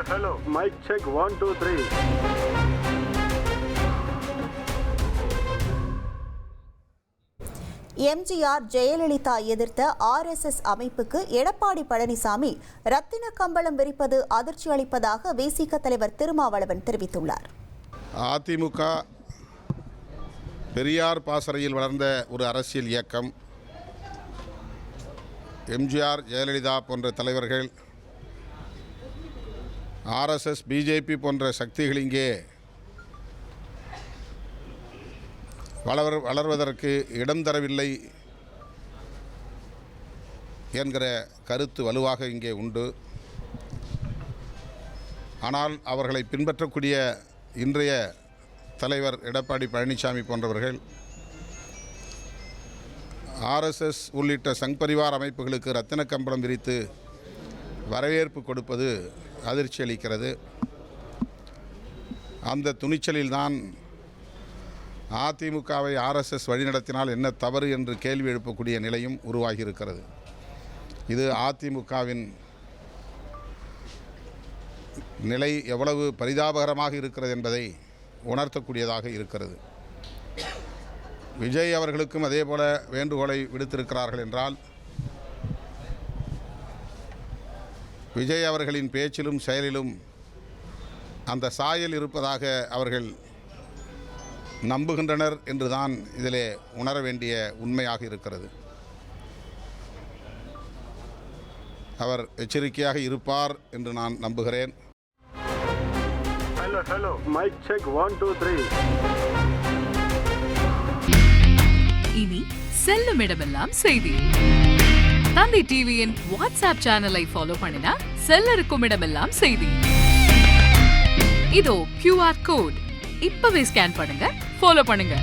Hello. Mic check 1 2 3. MGR Jayalalithaa எதிர்த்த RSS அமைப்புக்கு எடப்பாடி பழனிசாமி ரத்தின கம்பளம் விரிப்பது அதிர்ச்சி அளிப்பதாக விசிக தலைவர் திருமாவளவன் தெரிவித்துள்ளார். அதிமுக பெரியார் பாசறையில் வளர்ந்த ஒரு அரசியல் இயக்கம். எம்ஜிஆர் ஜெயலலிதா போன்ற தலைவர்கள், RSS பிஜேபி போன்ற சக்திகள் இங்கே வளர்வதற்கு இடம் தரவில்லை என்கிற கருத்து வலுவாக இங்கே உண்டு. ஆனால் அவர்களை பின்பற்றக்கூடிய இன்றைய தலைவர் எடப்பாடி பழனிசாமி போன்றவர்கள் RSS உள்ளிட்ட சங் பரிவார் அமைப்புகளுக்கு ரத்தின கம்பளம் விரித்து வரவேற்பு கொடுப்பது அதிர்ச்சி அளிக்கிறது. அந்த துணிச்சலில்தான் அதிமுகவை RSS வழிநடத்தினால் என்ன தவறு என்று கேள்வி எழுப்பக்கூடிய நிலையும் உருவாகி இருக்கிறது. இது அதிமுகவின் நிலை எவ்வளவு பரிதாபகரமாக இருக்கிறது என்பதை உணர்த்தக்கூடியதாக இருக்கிறது. விஜய் அவர்களுக்கும் அதே போல வேண்டுகோளை விடுத்திருக்கிறார்கள் என்றால், விஜய் அவர்களின் பேச்சிலும் செயலிலும் அந்த சாயல் இருப்பதாக அவர்கள் நம்புகின்றனர் என்றுதான் இதிலே உணர வேண்டிய உண்மையாக இருக்கிறது. அவர் எச்சரிக்கையாக இருப்பார் என்று நான் நம்புகிறேன். Hello. Mic check 1 2 3. இனி செல்லும் இடமெல்லாம் செய்தி. தந்தி டிவியின் வாட்ஸ்அப் சேனலை ஃபாலோ பண்ணினா செல்ல இருக்கும் இடமெல்லாம் செய்தி. இதோ QR கோட் இப்பவே ஸ்கேன் பண்ணுங்க, ஃபாலோ பண்ணுங்க.